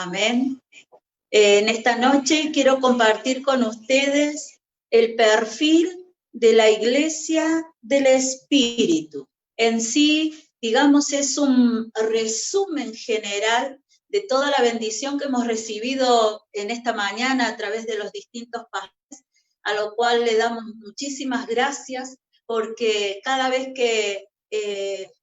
Amén. En esta noche quiero compartir con ustedes el perfil de la Iglesia del Espíritu. En sí, digamos, es un resumen general de toda la bendición que hemos recibido en esta mañana a través de los distintos pastores, a lo cual le damos muchísimas gracias, porque cada vez que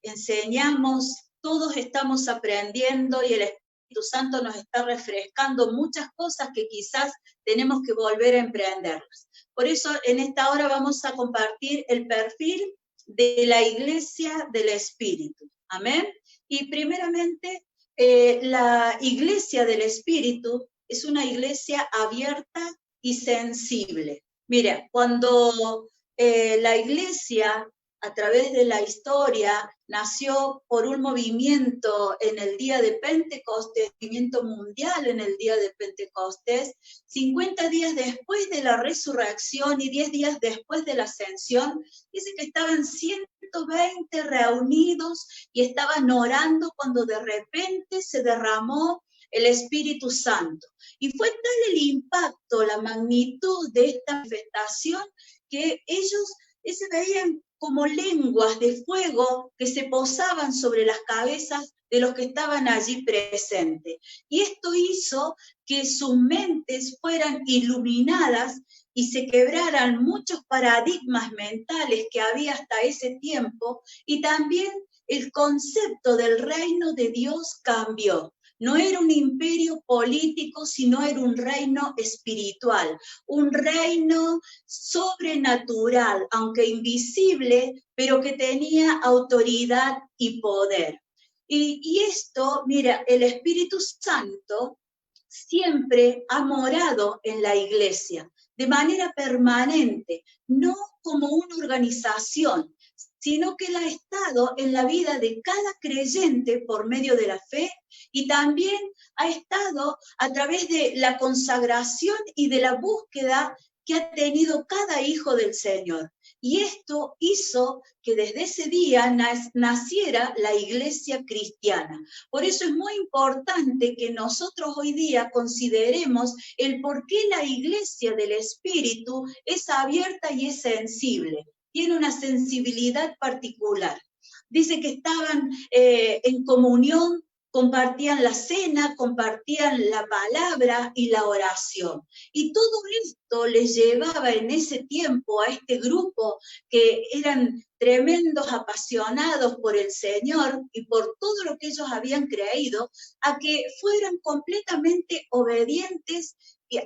enseñamos, todos estamos aprendiendo y el Espíritu Santo nos está refrescando muchas cosas que quizás tenemos que volver a emprenderlas. Por eso en esta hora vamos a compartir el perfil de la Iglesia del Espíritu. Amén. Y primeramente, la Iglesia del Espíritu es una iglesia abierta y sensible. Mira, cuando la iglesia, a través de la historia, nació por un movimiento en el día de Pentecostés, movimiento mundial en el día de Pentecostés, 50 días después de la resurrección y 10 días después de la ascensión, dice que estaban 120 reunidos y estaban orando cuando de repente se derramó el Espíritu Santo. Y fue tal el impacto, la magnitud de esta manifestación, que ellos se veían como lenguas de fuego que se posaban sobre las cabezas de los que estaban allí presentes. Y esto hizo que sus mentes fueran iluminadas y se quebraran muchos paradigmas mentales que había hasta ese tiempo, y también el concepto del reino de Dios cambió. No era un imperio político, sino era un reino espiritual, un reino sobrenatural, aunque invisible, pero que tenía autoridad y poder. Y esto, mira, el Espíritu Santo siempre ha morado en la iglesia, de manera permanente, no como una organización, sino que él ha estado en la vida de cada creyente por medio de la fe, y también ha estado a través de la consagración y de la búsqueda que ha tenido cada hijo del Señor. Y esto hizo que desde ese día naciera la iglesia cristiana. Por eso es muy importante que nosotros hoy día consideremos el por qué la iglesia del Espíritu es abierta y es sensible. Tiene una sensibilidad particular. Dice que estaban en comunión, compartían la cena, compartían la palabra y la oración. Y todo esto les llevaba en ese tiempo a este grupo, que eran tremendos apasionados por el Señor y por todo lo que ellos habían creído, a que fueran completamente obedientes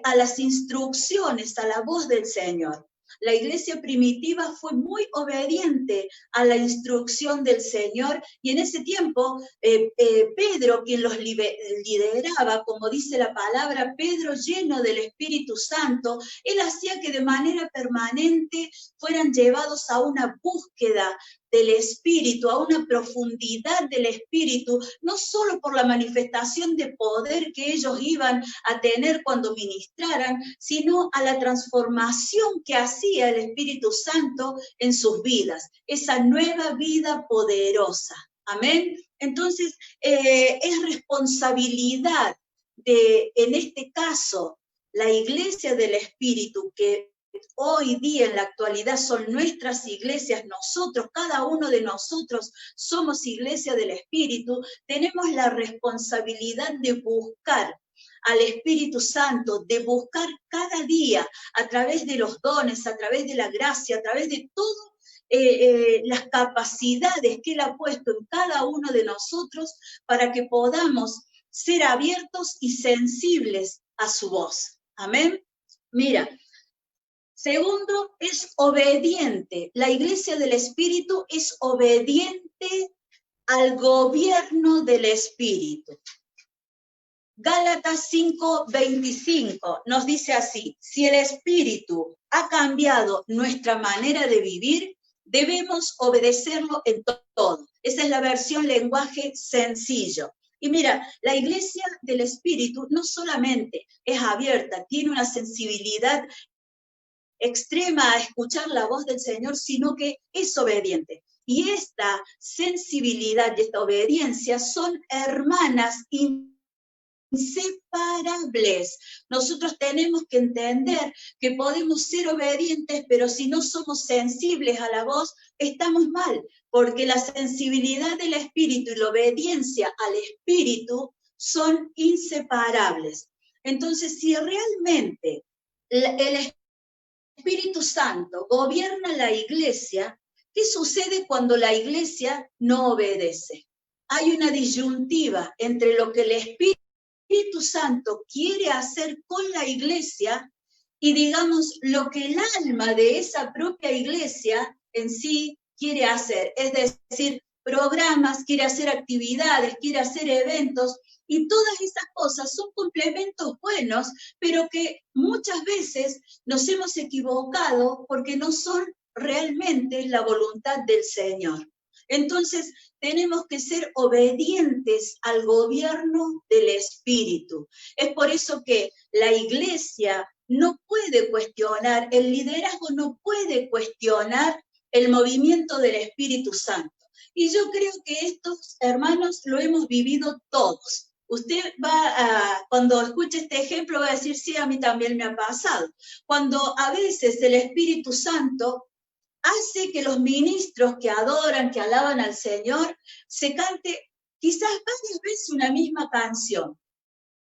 a las instrucciones, a la voz del Señor. La iglesia primitiva fue muy obediente a la instrucción del Señor, y en ese tiempo Pedro, quien los lideraba, como dice la palabra, Pedro lleno del Espíritu Santo, él hacía que de manera permanente fueran llevados a una búsqueda del Espíritu, a una profundidad del Espíritu, no solo por la manifestación de poder que ellos iban a tener cuando ministraran, sino a la transformación que hacía el Espíritu Santo en sus vidas, esa nueva vida poderosa. Amén. Entonces, es responsabilidad de, en este caso, la iglesia del Espíritu, que hoy día en la actualidad son nuestras iglesias, nosotros, cada uno de nosotros somos iglesia del Espíritu, tenemos la responsabilidad de buscar al Espíritu Santo, de buscar cada día a través de los dones, a través de la gracia, a través de todo las capacidades que Él ha puesto en cada uno de nosotros, para que podamos ser abiertos y sensibles a su voz. Amén. Mira, segundo, es obediente. La iglesia del Espíritu es obediente al gobierno del Espíritu. Gálatas 5:25 nos dice así: si el Espíritu ha cambiado nuestra manera de vivir, debemos obedecerlo en todo. Esa es la versión lenguaje sencillo. Y mira, la iglesia del Espíritu no solamente es abierta, tiene una sensibilidad extrema a escuchar la voz del Señor, sino que es obediente. Y esta sensibilidad y esta obediencia son hermanas inseparables. Nosotros tenemos que entender que podemos ser obedientes, pero si no somos sensibles a la voz, estamos mal, porque la sensibilidad del Espíritu y la obediencia al Espíritu son inseparables. Entonces, si realmente el Espíritu Santo gobierna la iglesia, ¿qué sucede cuando la iglesia no obedece? Hay una disyuntiva entre lo que el Espíritu Santo quiere hacer con la iglesia y, digamos, lo que el alma de esa propia iglesia en sí quiere hacer. Es decir, programas, quiere hacer actividades, quiere hacer eventos, y todas esas cosas son complementos buenos, pero que muchas veces nos hemos equivocado porque no son realmente la voluntad del Señor. Entonces, tenemos que ser obedientes al gobierno del Espíritu. Es por eso que la iglesia no puede cuestionar, el liderazgo no puede cuestionar el movimiento del Espíritu Santo. Y yo creo que estos hermanos lo hemos vivido todos. Usted cuando escuche este ejemplo va a decir, sí, a mí también me ha pasado. Cuando a veces el Espíritu Santo hace que los ministros que adoran, que alaban al Señor, se cante quizás varias veces una misma canción.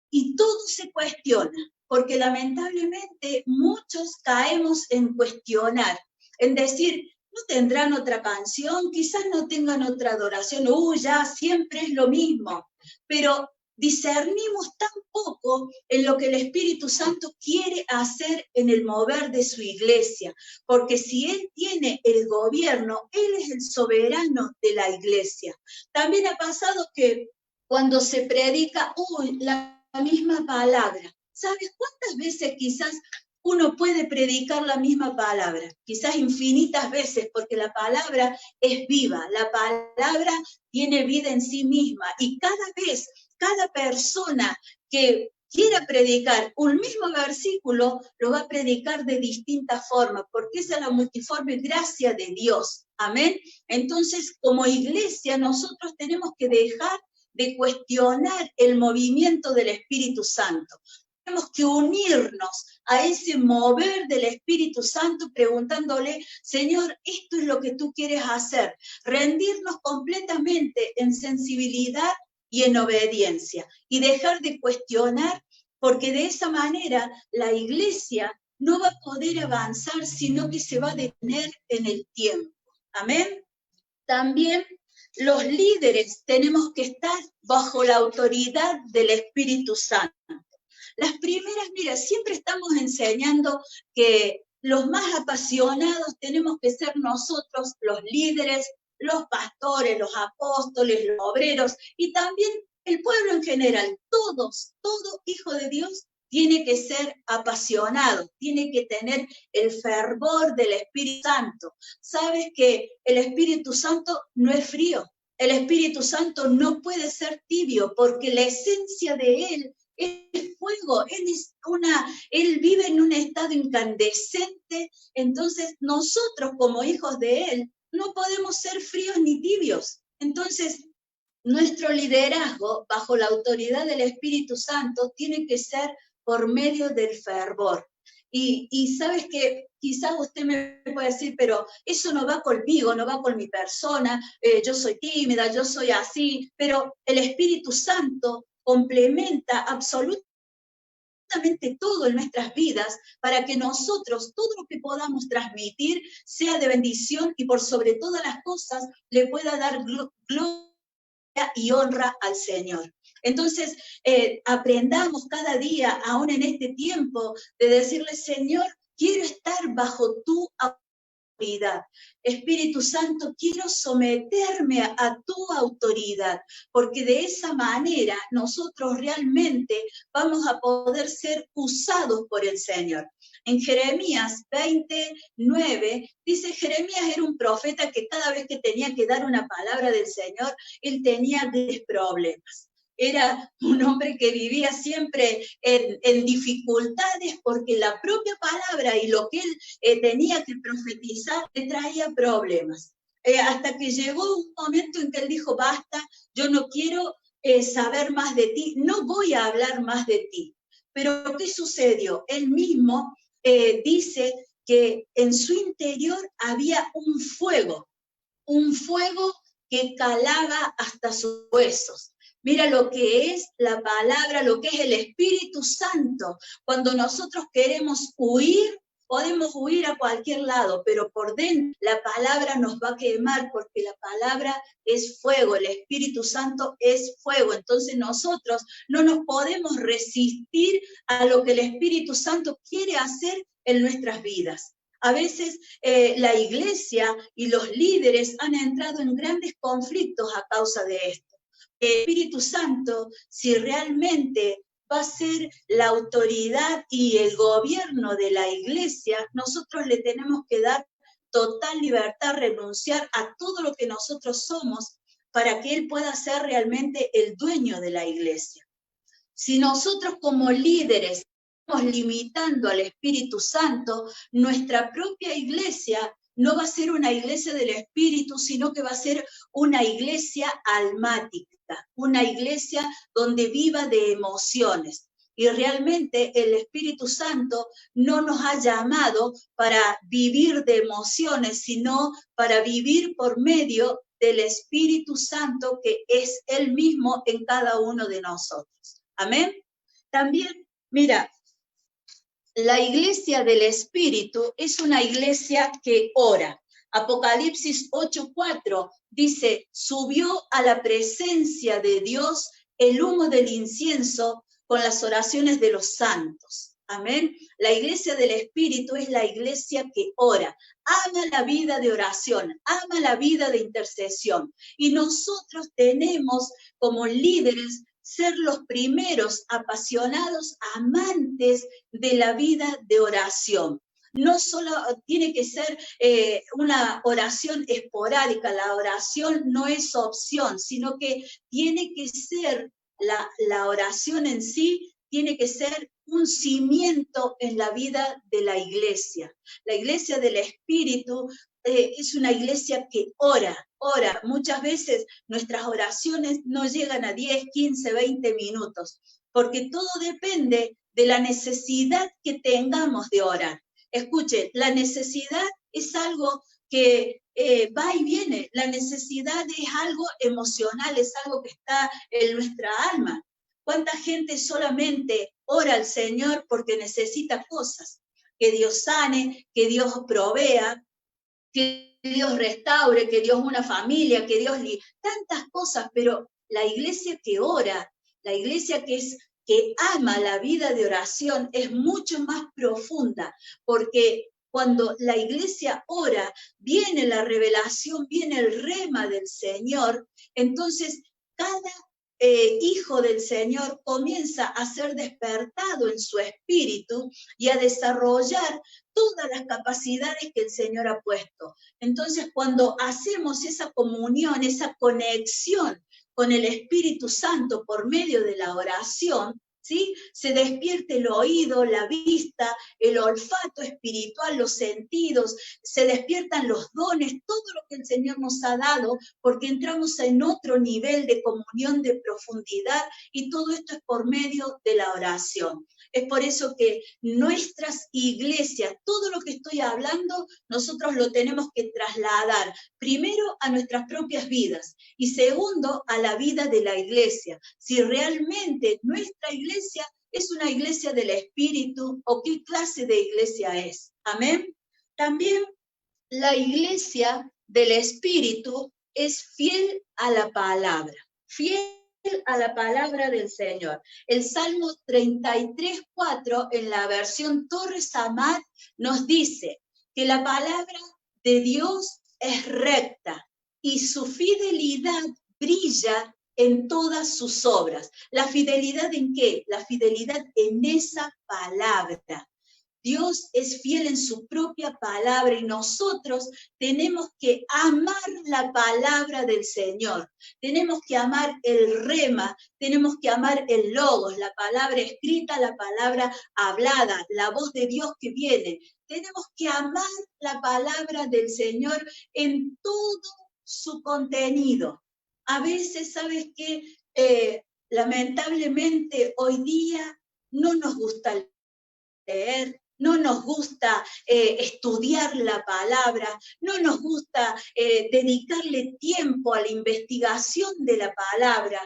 Y todo se cuestiona, porque lamentablemente muchos caemos en cuestionar, en decir, ¿no tendrán otra canción? Quizás no tengan otra adoración, ya siempre es lo mismo. Pero discernimos tan poco en lo que el Espíritu Santo quiere hacer en el mover de su iglesia, porque si Él tiene el gobierno, Él es el soberano de la iglesia. También ha pasado que cuando se predica, la misma palabra, ¿sabes cuántas veces quizás uno puede predicar la misma palabra? Quizás infinitas veces, porque la palabra es viva, la palabra tiene vida en sí misma, y cada vez, cada persona que quiera predicar un mismo versículo, lo va a predicar de distintas formas, porque esa es la multiforme gracia de Dios. Amén. Entonces, como iglesia, nosotros tenemos que dejar de cuestionar el movimiento del Espíritu Santo. Tenemos que unirnos a ese mover del Espíritu Santo preguntándole, Señor, esto es lo que tú quieres hacer. Rendirnos completamente en sensibilidad y en obediencia, y dejar de cuestionar, porque de esa manera la iglesia no va a poder avanzar, sino que se va a detener en el tiempo. Amén. También los líderes tenemos que estar bajo la autoridad del Espíritu Santo. Las primeras, mira, siempre estamos enseñando que los más apasionados tenemos que ser nosotros, los líderes, los pastores, los apóstoles, los obreros, y también el pueblo en general. Todo hijo de Dios tiene que ser apasionado, tiene que tener el fervor del Espíritu Santo. Sabes que el Espíritu Santo no es frío, el Espíritu Santo no puede ser tibio, porque la esencia de Él es fuego, Él vive en un estado incandescente. Entonces nosotros como hijos de Él no podemos ser fríos ni tibios. Entonces nuestro liderazgo bajo la autoridad del Espíritu Santo tiene que ser por medio del fervor. Y sabes que quizás usted me puede decir, pero eso no va conmigo, no va con mi persona, yo soy tímida, yo soy así, pero el Espíritu Santo complementa absolutamente todo en nuestras vidas para que nosotros, todo lo que podamos transmitir, sea de bendición y por sobre todas las cosas le pueda dar gloria y honra al Señor. Entonces, aprendamos cada día, aún en este tiempo, de decirle, Señor, quiero estar bajo tu autoridad. Espíritu Santo, quiero someterme a tu autoridad, porque de esa manera nosotros realmente vamos a poder ser usados por el Señor. En Jeremías 29, dice, Jeremías era un profeta que cada vez que tenía que dar una palabra del Señor, él tenía 10 problemas. Era un hombre que vivía siempre en dificultades, porque la propia palabra y lo que él tenía que profetizar le traía problemas. Hasta que llegó un momento en que él dijo, basta, yo no quiero saber más de ti, no voy a hablar más de ti. Pero ¿qué sucedió? Él mismo dice que en su interior había un fuego que calaba hasta sus huesos. Mira lo que es la palabra, lo que es el Espíritu Santo. Cuando nosotros queremos huir, podemos huir a cualquier lado, pero por dentro la palabra nos va a quemar, porque la palabra es fuego, el Espíritu Santo es fuego. Entonces nosotros no nos podemos resistir a lo que el Espíritu Santo quiere hacer en nuestras vidas. A veces la iglesia y los líderes han entrado en grandes conflictos a causa de esto. El Espíritu Santo, si realmente va a ser la autoridad y el gobierno de la iglesia, nosotros le tenemos que dar total libertad, renunciar a todo lo que nosotros somos para que Él pueda ser realmente el dueño de la iglesia. Si nosotros como líderes estamos limitando al Espíritu Santo, nuestra propia iglesia no va a ser una iglesia del Espíritu, sino que va a ser una iglesia almática, una iglesia donde viva de emociones. Y realmente el Espíritu Santo no nos ha llamado para vivir de emociones, sino para vivir por medio del Espíritu Santo, que es Él mismo en cada uno de nosotros. Amén. También, mira, la iglesia del Espíritu es una iglesia que ora. Apocalipsis 8:4 dice, subió a la presencia de Dios el humo del incienso con las oraciones de los santos. Amén. La iglesia del Espíritu es la iglesia que ora, ama la vida de oración, ama la vida de intercesión. Y nosotros tenemos como líderes ser los primeros apasionados amantes de la vida de oración. No solo tiene que ser una oración esporádica, la oración no es opción, sino que tiene que ser la oración en sí, tiene que ser un cimiento en la vida de la iglesia. La iglesia del Espíritu es una iglesia que ora. Muchas veces nuestras oraciones no llegan a 10, 15, 20 minutos, porque todo depende de la necesidad que tengamos de orar. Escuchen, la necesidad es algo que va y viene. La necesidad es algo emocional, es algo que está en nuestra alma. ¿Cuánta gente solamente ora al Señor porque necesita cosas? Que Dios sane, que Dios provea, que Dios restaure, que Dios una familia, que Dios tantas cosas, pero la iglesia que ora, la iglesia que ama la vida de oración es mucho más profunda, porque cuando la iglesia ora, viene la revelación, viene el rema del Señor, entonces cada hijo del Señor comienza a ser despertado en su espíritu y a desarrollar todas las capacidades que el Señor ha puesto. Entonces, cuando hacemos esa comunión, esa conexión con el Espíritu Santo por medio de la oración, ¿sí? Se despierta el oído, la vista, el olfato espiritual, los sentidos, se despiertan los dones, todo lo que el Señor nos ha dado, porque entramos en otro nivel de comunión, de profundidad, y todo esto es por medio de la oración. Es por eso que nuestras iglesias, todo lo que estoy hablando, nosotros lo tenemos que trasladar, primero a nuestras propias vidas, y segundo a la vida de la iglesia. Si realmente nuestra iglesia es una iglesia del Espíritu, o qué clase de iglesia es. Amén. También la iglesia del Espíritu es fiel a la palabra, fiel a la palabra del Señor. El Salmo 33:4 en la versión Torres Amat nos dice que la palabra de Dios es recta y su fidelidad brilla en todas sus obras. ¿La fidelidad en qué? La fidelidad en esa palabra. Dios es fiel en su propia palabra y nosotros tenemos que amar la palabra del Señor. Tenemos que amar el rema, tenemos que amar el logos, la palabra escrita, la palabra hablada, la voz de Dios que viene. Tenemos que amar la palabra del Señor en todo su contenido. A veces, ¿sabes qué? lamentablemente hoy día no nos gusta leer, no nos gusta estudiar la palabra, no nos gusta dedicarle tiempo a la investigación de la palabra.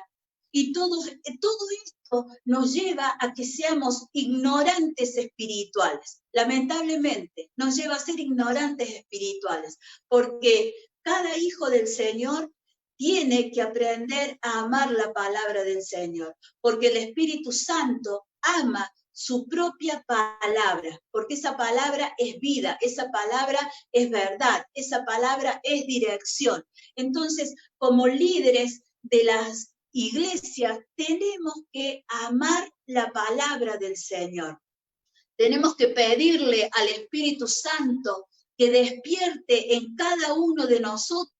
Y todo esto nos lleva a que seamos ignorantes espirituales. Lamentablemente, nos lleva a ser ignorantes espirituales, porque cada hijo del Señor tiene que aprender a amar la palabra del Señor, porque el Espíritu Santo ama su propia palabra, porque esa palabra es vida, esa palabra es verdad, esa palabra es dirección. Entonces, como líderes de las iglesias, tenemos que amar la palabra del Señor. Tenemos que pedirle al Espíritu Santo que despierte en cada uno de nosotros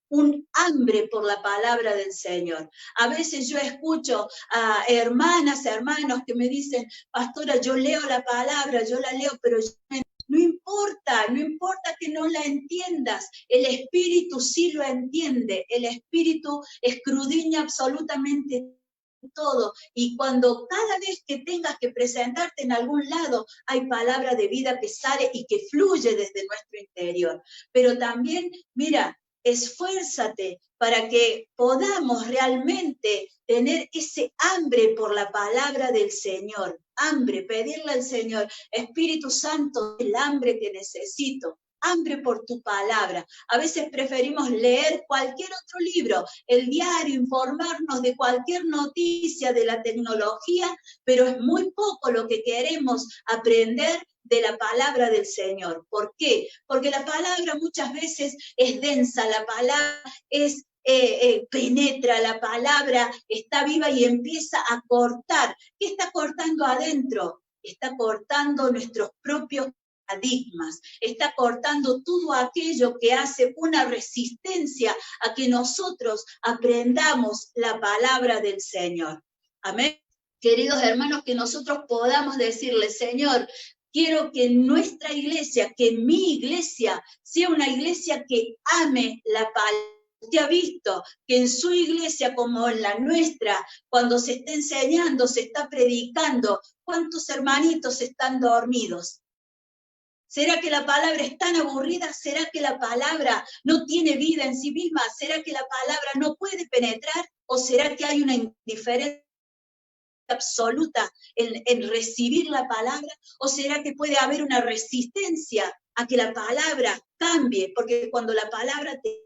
un hambre por la palabra del Señor. A veces yo escucho a hermanas, hermanos que me dicen, pastora, yo leo la palabra, yo la leo, pero no importa que no la entiendas, el Espíritu sí lo entiende, el Espíritu escudriña absolutamente todo, y cuando cada vez que tengas que presentarte en algún lado, hay palabra de vida que sale y que fluye desde nuestro interior. Pero también, mira, esfuérzate para que podamos realmente tener ese hambre por la palabra del Señor, hambre, pedirle al Señor, Espíritu Santo, el hambre que necesito, hambre por tu palabra. A veces preferimos leer cualquier otro libro, el diario, informarnos de cualquier noticia de la tecnología, pero es muy poco lo que queremos aprender de la palabra del Señor. ¿Por qué? Porque la palabra muchas veces es densa, la palabra es penetra, la palabra está viva y empieza a cortar. ¿Qué está cortando adentro? Está cortando nuestros propios paradigmas, está cortando todo aquello que hace una resistencia a que nosotros aprendamos la palabra del Señor. Amén. Queridos hermanos, que nosotros podamos decirle, Señor, quiero que nuestra iglesia, que mi iglesia, sea una iglesia que ame la palabra. Usted ha visto que en su iglesia como en la nuestra, cuando se está enseñando, se está predicando, ¿cuántos hermanitos están dormidos? ¿Será que la palabra es tan aburrida? ¿Será que la palabra no tiene vida en sí misma? ¿Será que la palabra no puede penetrar? ¿O será que hay una indiferencia absoluta en recibir la palabra? ¿O será que puede haber una resistencia a que la palabra cambie? Porque cuando la palabra te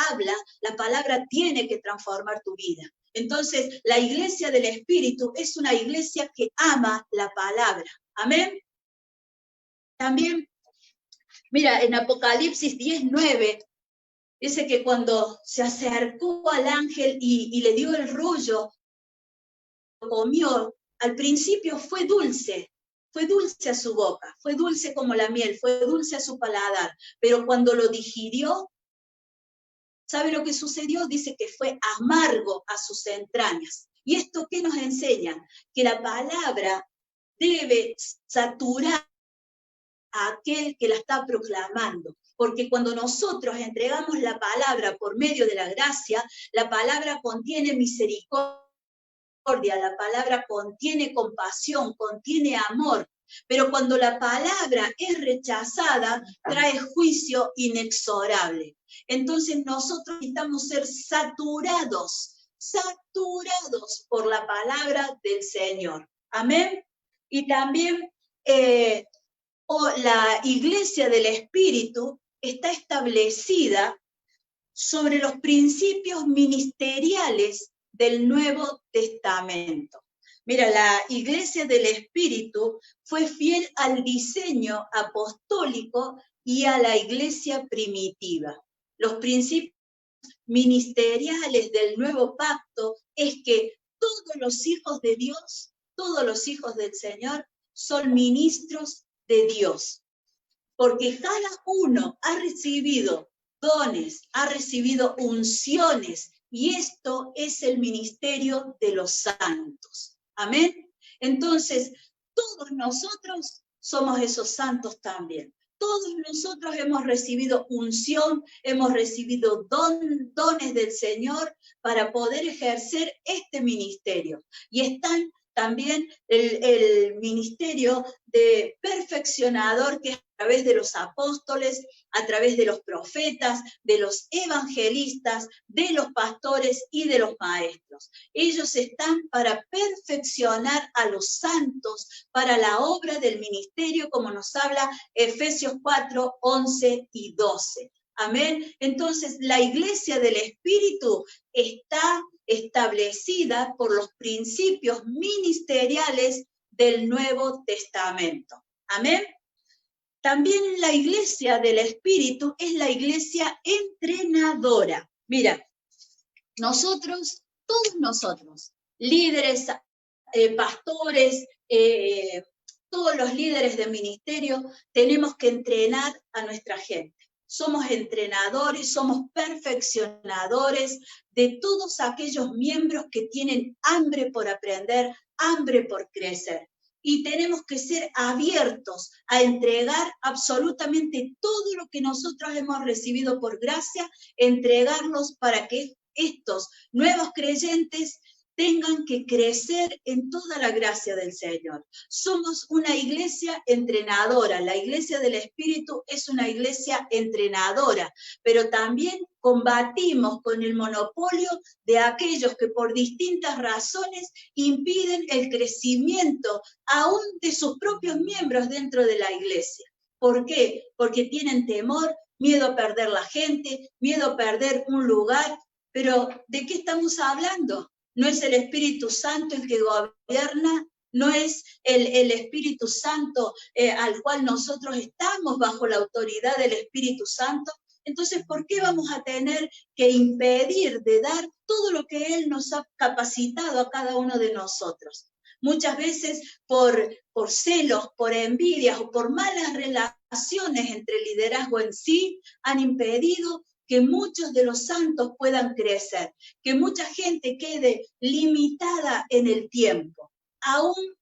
habla, la palabra tiene que transformar tu vida. Entonces, la iglesia del Espíritu es una iglesia que ama la palabra. Amén. También, mira, en Apocalipsis 10:9, dice que cuando se acercó al ángel y le dio el rollo, lo comió, al principio fue dulce a su boca, fue dulce como la miel, fue dulce a su paladar, pero cuando lo digirió, ¿sabe lo que sucedió? Dice que fue amargo a sus entrañas. ¿Y esto qué nos enseña? Que la palabra debe saturar a aquel que la está proclamando. Porque cuando nosotros entregamos la palabra por medio de la gracia, la palabra contiene misericordia, la palabra contiene compasión, contiene amor. Pero cuando la palabra es rechazada, trae juicio inexorable. Entonces nosotros necesitamos ser saturados por la palabra del Señor. Amén. Y también la iglesia del Espíritu está establecida sobre los principios ministeriales del Nuevo Testamento. Mira, la iglesia del Espíritu fue fiel al diseño apostólico y a la iglesia primitiva. Los principios ministeriales del nuevo pacto es que todos los hijos de Dios, todos los hijos del Señor, son ministros de Dios, porque cada uno ha recibido dones, ha recibido unciones, y esto es el ministerio de los santos. Amén. Entonces, todos nosotros somos esos santos también. Todos nosotros hemos recibido unción, hemos recibido dones del Señor para poder ejercer este ministerio. Y están también el ministerio de perfeccionador, que es a través de los apóstoles, a través de los profetas, de los evangelistas, de los pastores y de los maestros. Ellos están para perfeccionar a los santos para la obra del ministerio, como nos habla Efesios 4, 11 y 12. Amén. Entonces, la iglesia del Espíritu está establecida por los principios ministeriales del Nuevo Testamento. Amén. También la iglesia del Espíritu es la iglesia entrenadora. Mira, nosotros, todos nosotros, líderes, pastores, todos los líderes de ministerio, tenemos que entrenar a nuestra gente. Somos entrenadores, somos perfeccionadores de todos aquellos miembros que tienen hambre por aprender, hambre por crecer. Y tenemos que ser abiertos a entregar absolutamente todo lo que nosotros hemos recibido por gracia, entregarlos para que estos nuevos creyentes tengan que crecer en toda la gracia del Señor. Somos una iglesia entrenadora, la iglesia del Espíritu es una iglesia entrenadora, pero también combatimos con el monopolio de aquellos que por distintas razones impiden el crecimiento aún de sus propios miembros dentro de la iglesia. ¿Por qué? Porque tienen temor, miedo a perder la gente, miedo a perder un lugar, pero ¿de qué estamos hablando? No es el Espíritu Santo el que gobierna, no es el Espíritu Santo al cual nosotros estamos bajo la autoridad del Espíritu Santo. Entonces, ¿por qué vamos a tener que impedir de dar todo lo que Él nos ha capacitado a cada uno de nosotros? Muchas veces por celos, por envidias o por malas relaciones entre el liderazgo en sí, han impedido que muchos de los santos puedan crecer, que mucha gente quede limitada en el tiempo. Aún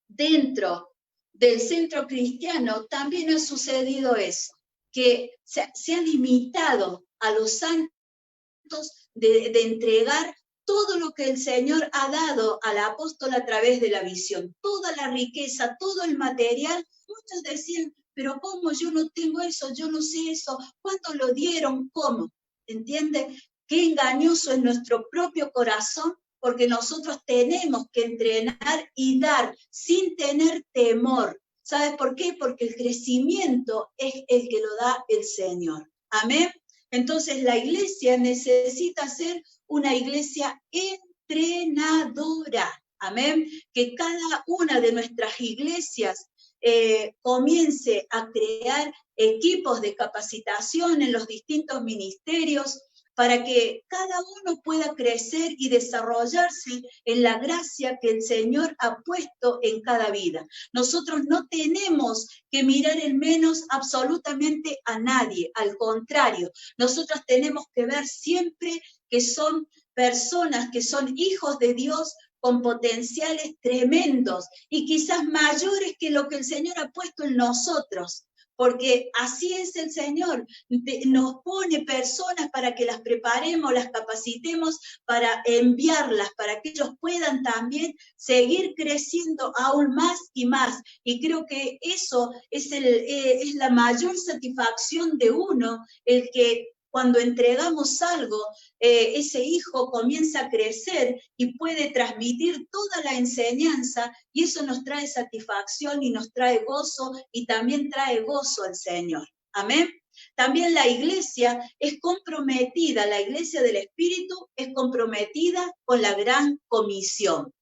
dentro del centro cristiano también ha sucedido eso, que se ha limitado a los santos de entregar todo lo que el Señor ha dado al apóstol a través de la visión, toda la riqueza, todo el material. Muchos decían, pero ¿cómo? Yo no tengo eso, yo no sé eso, ¿cuánto lo dieron? ¿Cómo? ¿Entiende? Qué engañoso es nuestro propio corazón, porque nosotros tenemos que entrenar y dar sin tener temor. ¿Sabes por qué? Porque el crecimiento es el que lo da el Señor. Amén. Entonces la iglesia necesita ser una iglesia entrenadora. Amén. Que cada una de nuestras iglesias comience a crear equipos de capacitación en los distintos ministerios para que cada uno pueda crecer y desarrollarse en la gracia que el Señor ha puesto en cada vida. Nosotros no tenemos que mirar en menos absolutamente a nadie, al contrario, nosotros tenemos que ver siempre que son personas, que son hijos de Dios, con potenciales tremendos y quizás mayores que lo que el Señor ha puesto en nosotros, porque así es el Señor, nos pone personas para que las preparemos, las capacitemos, para enviarlas, para que ellos puedan también seguir creciendo aún más y más, y creo que eso es la mayor satisfacción de uno, el que cuando entregamos algo, ese hijo comienza a crecer y puede transmitir toda la enseñanza y eso nos trae satisfacción y nos trae gozo y también trae gozo al Señor. Amén. También la iglesia es comprometida, la iglesia del Espíritu es comprometida con la gran comisión.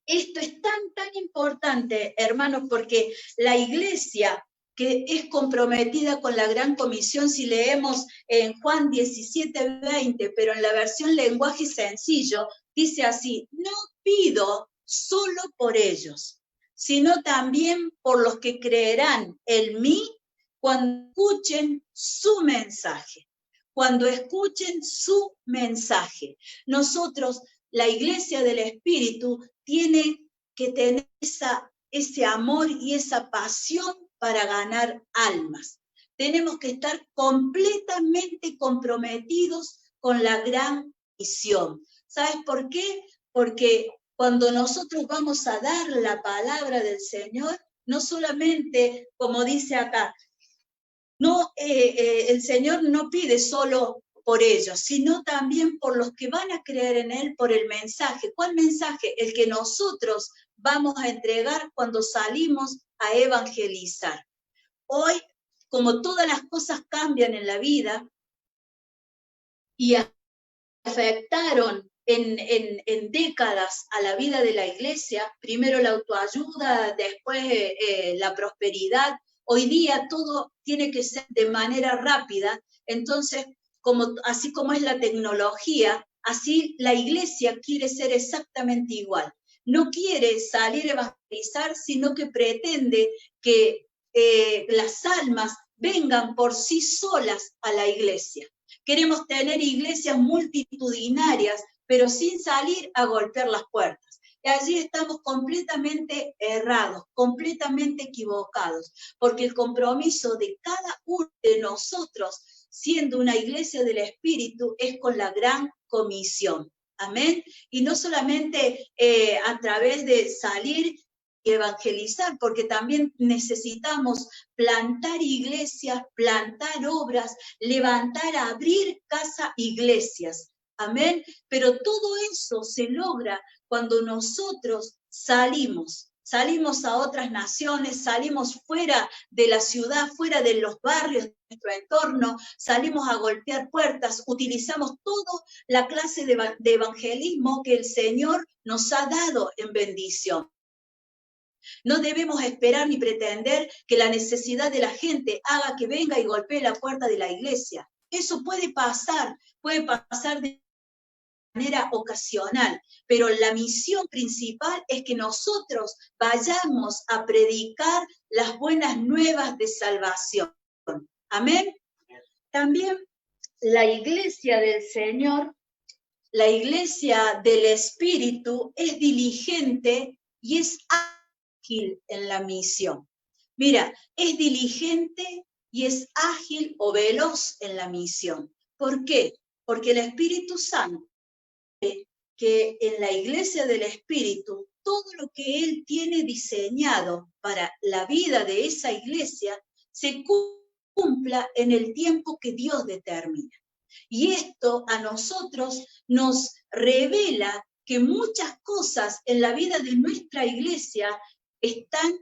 Esto es tan importante, hermanos, porque la iglesia que es comprometida con la gran comisión, si leemos en Juan 17:20, pero en la versión lenguaje sencillo, dice así, no pido solo por ellos, sino también por los que creerán en mí cuando escuchen su mensaje. Cuando escuchen su mensaje. Nosotros, la iglesia del Espíritu, tiene que tener ese amor y esa pasión para ganar almas. Tenemos que estar completamente comprometidos con la gran misión. ¿Sabes por qué? Porque cuando nosotros vamos a dar la palabra del Señor, no solamente, como dice acá, no, el Señor no pide solo por ellos, sino también por los que van a creer en Él, por el mensaje. ¿Cuál mensaje? El que nosotros vamos a entregar cuando salimos a evangelizar. Hoy, como todas las cosas cambian en la vida y afectaron en décadas a la vida de la iglesia, primero la autoayuda, después la prosperidad, hoy día todo tiene que ser de manera rápida, entonces, así como es la tecnología, así la iglesia quiere ser exactamente igual. No quiere salir a evangelizar, sino que pretende que las almas vengan por sí solas a la iglesia. Queremos tener iglesias multitudinarias, pero sin salir a golpear las puertas. Y allí estamos completamente errados, completamente equivocados, porque el compromiso de cada uno de nosotros, siendo una iglesia del Espíritu, es con la gran comisión. Amén. Y no solamente a través de salir y evangelizar, porque también necesitamos plantar iglesias, plantar obras, levantar, abrir casa iglesias. Amén. Pero todo eso se logra cuando nosotros salimos a otras naciones, salimos fuera de la ciudad, fuera de los barrios de nuestro entorno, salimos a golpear puertas, utilizamos toda la clase de evangelismo que el Señor nos ha dado en bendición. No debemos esperar ni pretender que la necesidad de la gente haga que venga y golpee la puerta de la iglesia. Eso puede pasar de manera ocasional, pero la misión principal es que nosotros vayamos a predicar las buenas nuevas de salvación. Amén. También la iglesia del Señor, la iglesia del Espíritu, es diligente y es ágil en la misión. Mira, es diligente y es ágil o veloz en la misión. ¿Por qué? Porque el Espíritu Santo, que en la iglesia del Espíritu, todo lo que Él tiene diseñado para la vida de esa iglesia, se cumpla en el tiempo que Dios determina. Y esto a nosotros nos revela que muchas cosas en la vida de nuestra iglesia están,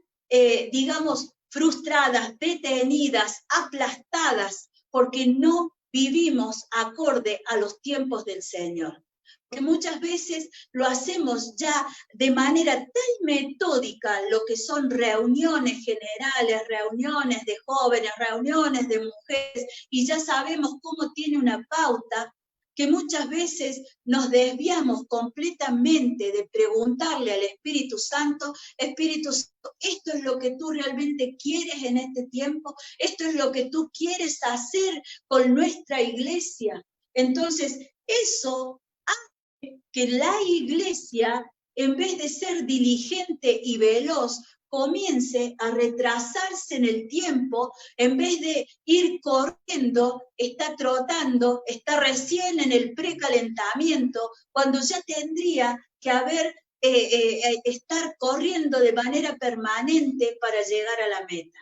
digamos, frustradas, detenidas, aplastadas, porque no vivimos acorde a los tiempos del Señor. Porque muchas veces lo hacemos ya de manera tan metódica, lo que son reuniones generales, reuniones de jóvenes, reuniones de mujeres, y ya sabemos cómo tiene una pauta, que muchas veces nos desviamos completamente de preguntarle al Espíritu Santo, Espíritu Santo, ¿esto es lo que tú realmente quieres en este tiempo? ¿Esto es lo que tú quieres hacer con nuestra iglesia? Entonces, eso hace que la iglesia, en vez de ser diligente y veloz, comience a retrasarse en el tiempo, en vez de ir corriendo, está trotando, está recién en el precalentamiento, cuando ya tendría que estar corriendo de manera permanente para llegar a la meta.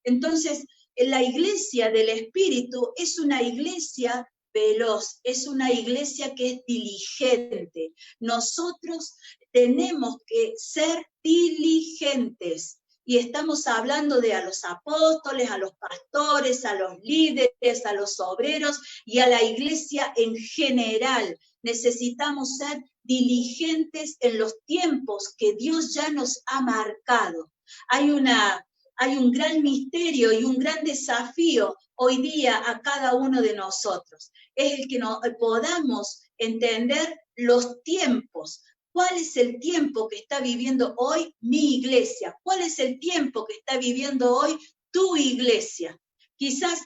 Entonces, la iglesia del Espíritu es una iglesia veloz, es una iglesia que es diligente. Nosotros tenemos que ser diligentes. Y estamos hablando de a los apóstoles, a los pastores, a los líderes, a los obreros y a la iglesia en general. Necesitamos ser diligentes en los tiempos que Dios ya nos ha marcado. Hay un gran misterio y un gran desafío hoy día a cada uno de nosotros. Es el que podamos entender los tiempos. ¿Cuál es el tiempo que está viviendo hoy mi iglesia? ¿Cuál es el tiempo que está viviendo hoy tu iglesia? Quizás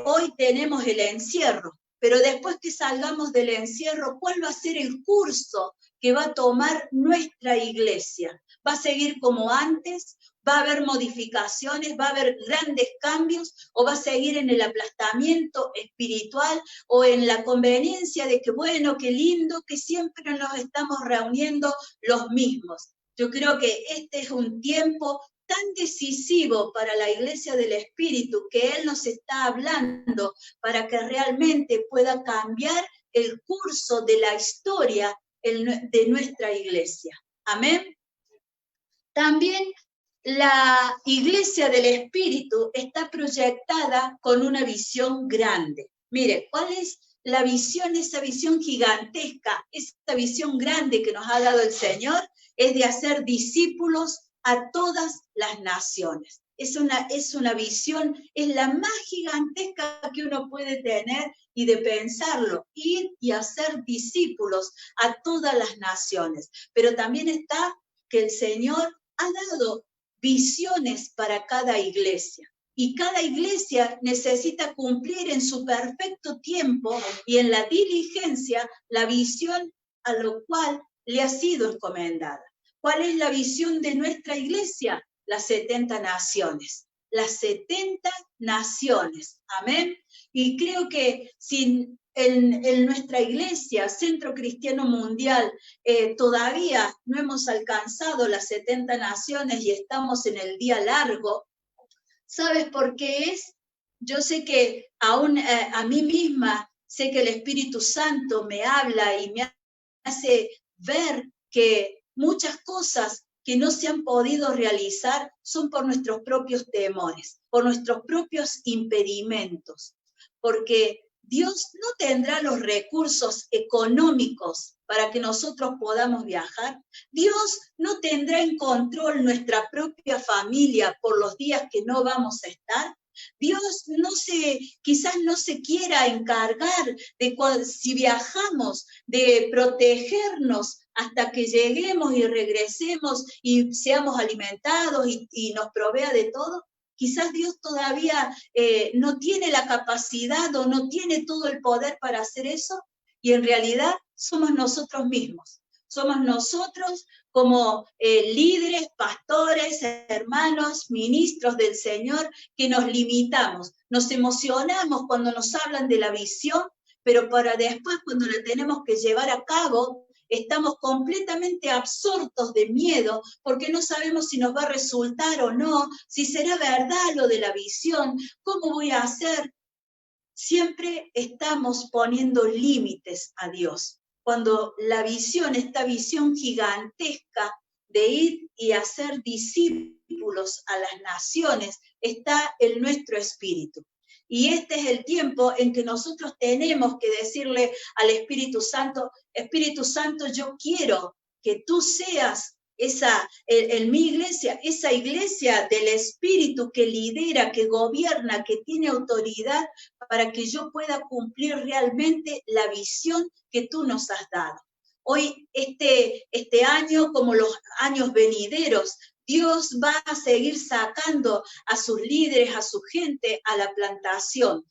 hoy tenemos el encierro, pero después que salgamos del encierro, ¿cuál va a ser el curso que va a tomar nuestra iglesia. Va a seguir como antes, va a haber modificaciones, va a haber grandes cambios, o va a seguir en el aplastamiento espiritual o en la conveniencia de que bueno, qué lindo, que siempre nos estamos reuniendo los mismos. Yo creo que este es un tiempo tan decisivo para la Iglesia del Espíritu, que Él nos está hablando para que realmente pueda cambiar el curso de la historia de nuestra iglesia. Amén. También la Iglesia del Espíritu está proyectada con una visión grande. Mire, ¿cuál es la visión? Esa visión gigantesca, esa visión grande que nos ha dado el Señor, es de hacer discípulos a todas las naciones. Es una visión, es la más gigantesca que uno puede tener y de pensarlo, ir y hacer discípulos a todas las naciones. Pero también está que el Señor ha dado visiones para cada iglesia. Y cada iglesia necesita cumplir en su perfecto tiempo y en la diligencia la visión a lo cual le ha sido encomendada. ¿Cuál es la visión de nuestra iglesia? Las 70 naciones. Las 70 naciones. Amén. Y creo que sin en nuestra iglesia, Centro Cristiano Mundial, todavía no hemos alcanzado las 70 naciones y estamos en el día largo. ¿Sabes por qué es? Yo sé que aún a mí misma, sé que el Espíritu Santo me habla y me hace ver que muchas cosas que no se han podido realizar son por nuestros propios temores, por nuestros propios impedimentos, porque Dios no tendrá los recursos económicos para que nosotros podamos viajar. Dios no tendrá en control nuestra propia familia por los días que no vamos a estar. Dios quizás no se quiera encargar de si viajamos, de protegernos hasta que lleguemos y regresemos y seamos alimentados y nos provea de todo. Quizás Dios todavía no tiene la capacidad o no tiene todo el poder para hacer eso, y en realidad somos nosotros mismos. Somos nosotros como líderes, pastores, hermanos, ministros del Señor, que nos limitamos, nos emocionamos cuando nos hablan de la visión, pero para después, cuando la tenemos que llevar a cabo, estamos completamente absortos de miedo porque no sabemos si nos va a resultar o no, si será verdad lo de la visión, cómo voy a hacer. Siempre estamos poniendo límites a Dios. Cuando la visión, esta visión gigantesca de ir y hacer discípulos a las naciones, está en nuestro espíritu. Y este es el tiempo en que nosotros tenemos que decirle al Espíritu Santo, yo quiero que tú seas en mi iglesia, esa iglesia del Espíritu que lidera, que gobierna, que tiene autoridad para que yo pueda cumplir realmente la visión que tú nos has dado. Hoy, este año, como los años venideros, Dios va a seguir sacando a sus líderes, a su gente, a la plantación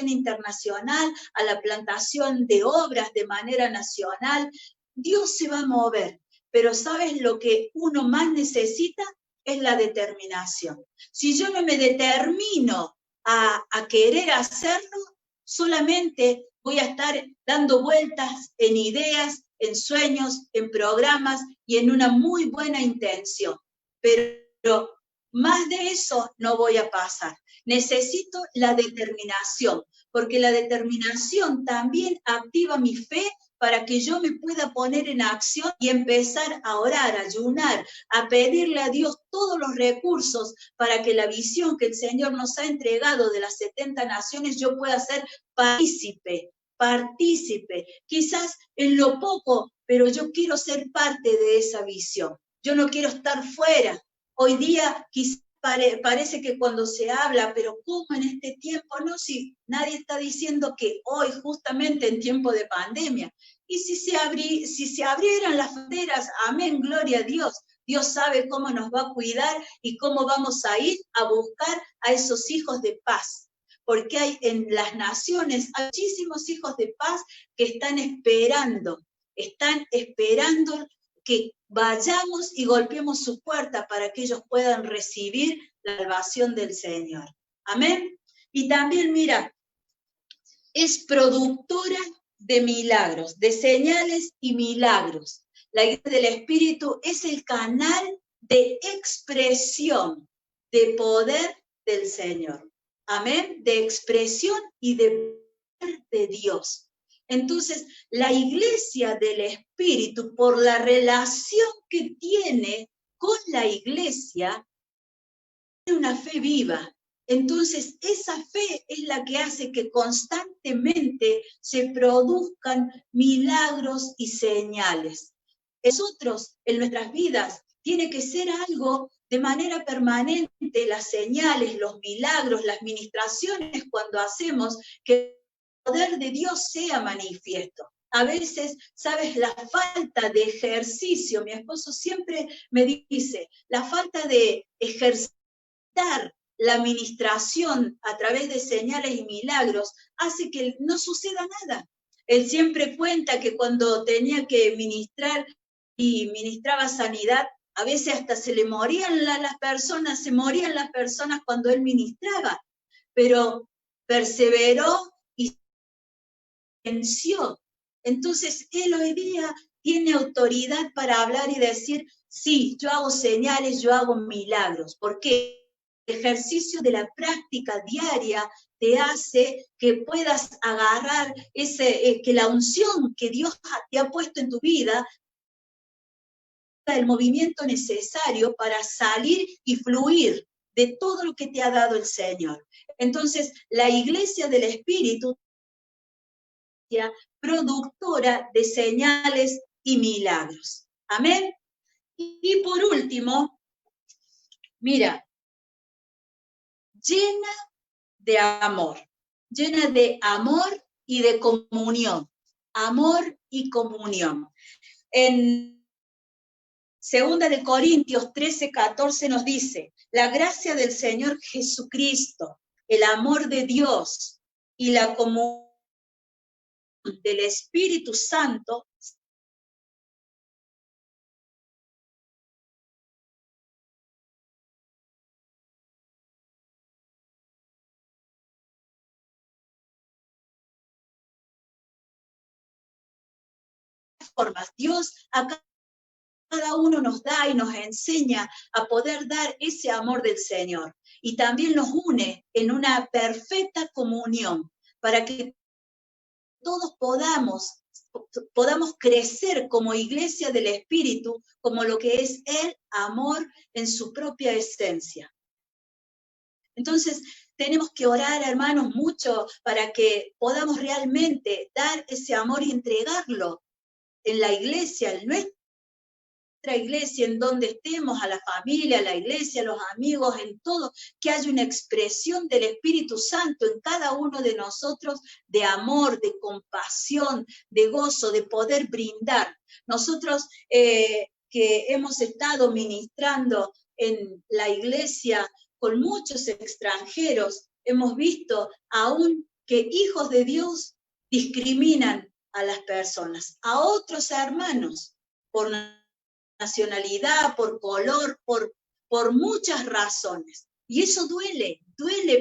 internacional, a la plantación de obras de manera nacional. Dios se va a mover, pero ¿sabes lo que uno más necesita? Es la determinación. Si yo no me determino a querer hacerlo, solamente voy a estar dando vueltas en ideas, en sueños, en programas y en una muy buena intención. Pero más de eso no voy a pasar. Necesito la determinación, porque la determinación también activa mi fe para que yo me pueda poner en acción y empezar a orar, a ayunar, a pedirle a Dios todos los recursos para que la visión que el Señor nos ha entregado de las 70 naciones yo pueda ser partícipe, quizás en lo poco, pero yo quiero ser parte de esa visión. Yo no quiero estar fuera. Hoy día quizás parece que cuando se habla, pero ¿cómo en este tiempo? No, si nadie está diciendo que hoy, justamente en tiempo de pandemia, y si se abrieran las fronteras, amén, gloria a Dios. Dios sabe cómo nos va a cuidar y cómo vamos a ir a buscar a esos hijos de paz. Porque hay en las naciones muchísimos hijos de paz que están esperando están esperando que vayamos y golpeemos su puerta para que ellos puedan recibir la salvación del Señor. Amén. Y también, mira, es productora de milagros, de señales y milagros. La iglesia del Espíritu es el canal de expresión, de poder del Señor. Amén. De expresión y de poder de Dios. Entonces, la iglesia del Espíritu, por la relación que tiene con la iglesia, tiene una fe viva. Entonces, esa fe es la que hace que constantemente se produzcan milagros y señales. Nosotros, en nuestras vidas, tiene que ser algo de manera permanente, las señales, los milagros, las ministraciones cuando hacemos, que el poder de Dios sea manifiesto. A veces, ¿sabes? La falta de ejercicio, mi esposo siempre me dice, la falta de ejercitar la administración a través de señales y milagros hace que no suceda nada. Él siempre cuenta que cuando tenía que ministrar y ministraba sanidad, a veces hasta se le morían las personas, se morían las personas cuando él ministraba, pero perseveró y venció. Entonces él hoy día tiene autoridad para hablar y decir, sí, yo hago señales, yo hago milagros. ¿Por qué? El ejercicio de la práctica diaria te hace que puedas agarrar que la unción que Dios te ha puesto en tu vida, el movimiento necesario para salir y fluir de todo lo que te ha dado el Señor. Entonces, la iglesia del Espíritu, productora de señales y milagros. Amén. Y por último, mira, llena de amor y de comunión. Amor y comunión. En 2 de Corintios 13:14 nos dice, la gracia del Señor Jesucristo, el amor de Dios y la comunión del Espíritu Santo formas. Dios a cada uno nos da y nos enseña a poder dar ese amor del Señor. Y también nos une en una perfecta comunión para que todos podamos crecer como iglesia del Espíritu, como lo que es el amor en su propia esencia. Entonces, tenemos que orar, hermanos, mucho para que podamos realmente dar ese amor y entregarlo en la iglesia, en nuestra iglesia, en donde estemos, a la familia, a la iglesia, a los amigos, en todo, que haya una expresión del Espíritu Santo en cada uno de nosotros de amor, de compasión, de gozo, de poder brindar. Nosotros que hemos estado ministrando en la iglesia con muchos extranjeros, hemos visto aún que hijos de Dios discriminan a las personas, a otros hermanos, por nacionalidad, por color, por muchas razones. Y eso duele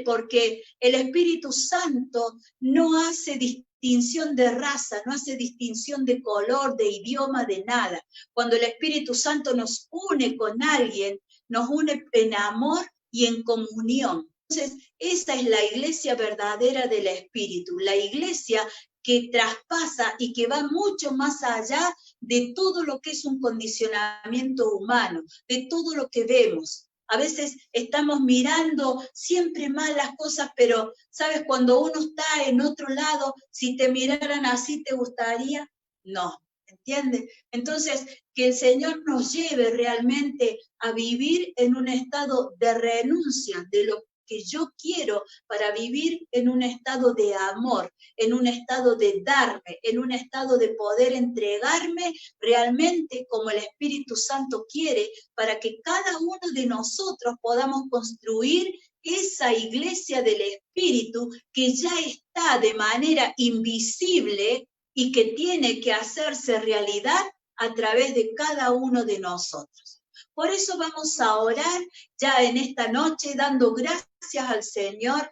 porque el Espíritu Santo no hace distinción de raza, no hace distinción de color, de idioma, de nada. Cuando el Espíritu Santo nos une con alguien, nos une en amor y en comunión. Entonces, esa es la iglesia verdadera del Espíritu, la iglesia que traspasa y que va mucho más allá de todo lo que es un condicionamiento humano, de todo lo que vemos. A veces estamos mirando siempre mal las cosas, pero, ¿sabes? Cuando uno está en otro lado, si te miraran así, ¿te gustaría? No, ¿entiendes? Entonces, que el Señor nos lleve realmente a vivir en un estado de renuncia de lo que yo quiero para vivir en un estado de amor, en un estado de darme, en un estado de poder entregarme realmente como el Espíritu Santo quiere, para que cada uno de nosotros podamos construir esa iglesia del Espíritu que ya está de manera invisible y que tiene que hacerse realidad a través de cada uno de nosotros. Por eso vamos a orar ya en esta noche, dando gracias al Señor,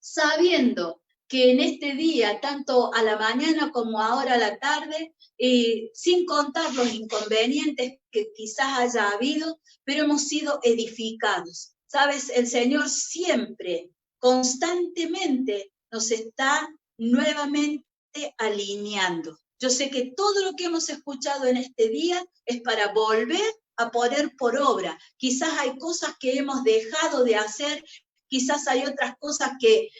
sabiendo que en este día, tanto a la mañana como ahora a la tarde, sin contar los inconvenientes que quizás haya habido, pero hemos sido edificados. ¿Sabes? El Señor siempre, constantemente, nos está nuevamente alineando. Yo sé que todo lo que hemos escuchado en este día es para volver a poner por obra. Quizás hay cosas que hemos dejado de hacer, quizás hay otras cosas que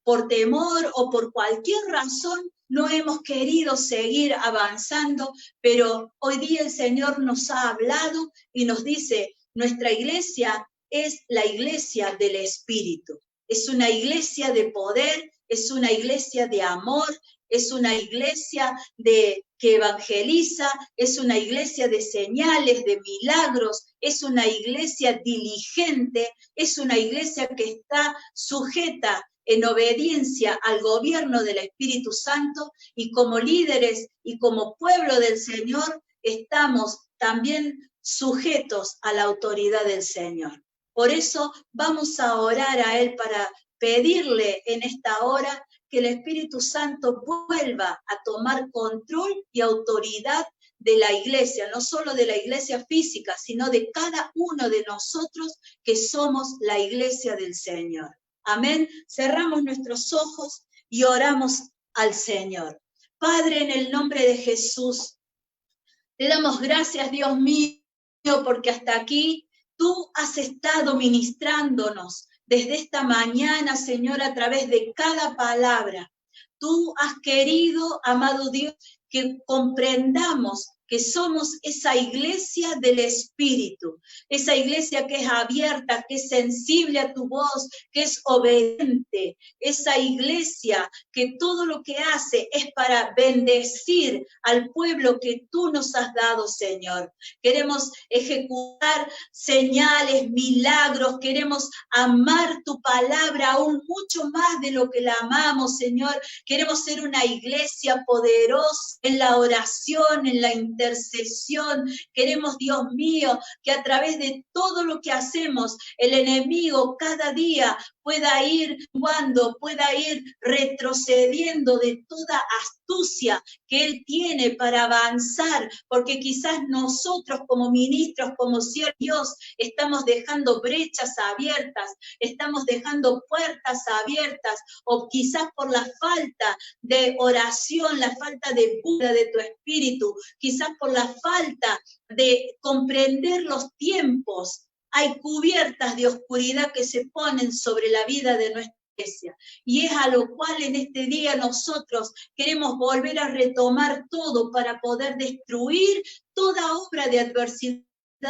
por temor o por cualquier razón no hemos querido seguir avanzando, pero hoy día el Señor nos ha hablado y nos dice, nuestra iglesia es la iglesia del Espíritu. Es una iglesia de poder, es una iglesia de amor, es una iglesia que evangeliza, es una iglesia de señales, de milagros, es una iglesia diligente, es una iglesia que está sujeta en obediencia al gobierno del Espíritu Santo, y como líderes y como pueblo del Señor estamos también sujetos a la autoridad del Señor. Por eso vamos a orar a Él para pedirle en esta hora que el Espíritu Santo vuelva a tomar control y autoridad de la iglesia, no solo de la iglesia física, sino de cada uno de nosotros que somos la iglesia del Señor. Amén. Cerramos nuestros ojos y oramos al Señor. Padre, en el nombre de Jesús, te damos gracias, Dios mío, porque hasta aquí tú has estado ministrándonos desde esta mañana, Señor, a través de cada palabra. Tú has querido, amado Dios, que comprendamos que somos esa iglesia del Espíritu, esa iglesia que es abierta, que es sensible a tu voz, que es obediente, esa iglesia que todo lo que hace es para bendecir al pueblo que tú nos has dado, Señor. Queremos ejecutar señales, milagros, queremos amar tu palabra aún mucho más de lo que la amamos, Señor. Queremos ser una iglesia poderosa en la oración, en la intercesión. Queremos, Dios mío, que a través de todo lo que hacemos, el enemigo cada día pueda ir retrocediendo de toda astucia que él tiene para avanzar, porque quizás nosotros como ministros, como siervos de Dios, estamos dejando brechas abiertas, estamos dejando puertas abiertas, o quizás por la falta de oración, la falta de búsqueda de tu espíritu, quizás por la falta de comprender los tiempos. Hay cubiertas de oscuridad que se ponen sobre la vida de nuestra iglesia, y es a lo cual en este día nosotros queremos volver a retomar todo para poder destruir toda obra de adversidad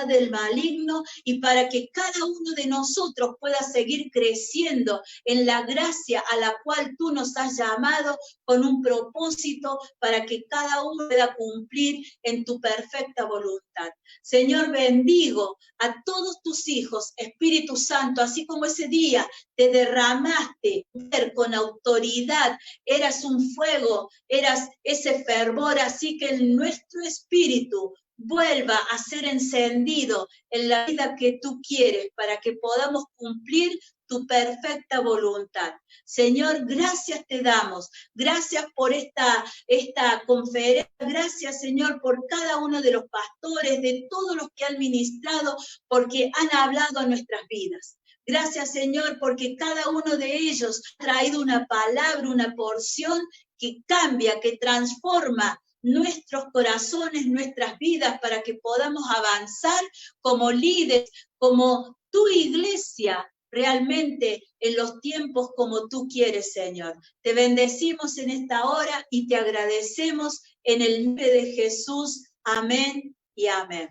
del maligno, y para que cada uno de nosotros pueda seguir creciendo en la gracia a la cual tú nos has llamado, con un propósito para que cada uno pueda cumplir en tu perfecta voluntad. Señor, bendigo a todos tus hijos, Espíritu Santo, así como ese día te derramaste con autoridad, eras un fuego, eras ese fervor, así que en nuestro espíritu vuelva a ser encendido en la vida que tú quieres, para que podamos cumplir tu perfecta voluntad. Señor, gracias te damos. Gracias por esta conferencia. Gracias, Señor, por cada uno de los pastores, de todos los que han ministrado, porque han hablado a nuestras vidas. Gracias, Señor, porque cada uno de ellos ha traído una palabra, una porción que cambia, que transforma nuestros corazones, nuestras vidas, para que podamos avanzar como líderes, como tu iglesia, realmente en los tiempos como tú quieres, Señor. Te bendecimos en esta hora y te agradecemos en el nombre de Jesús. Amén y amén.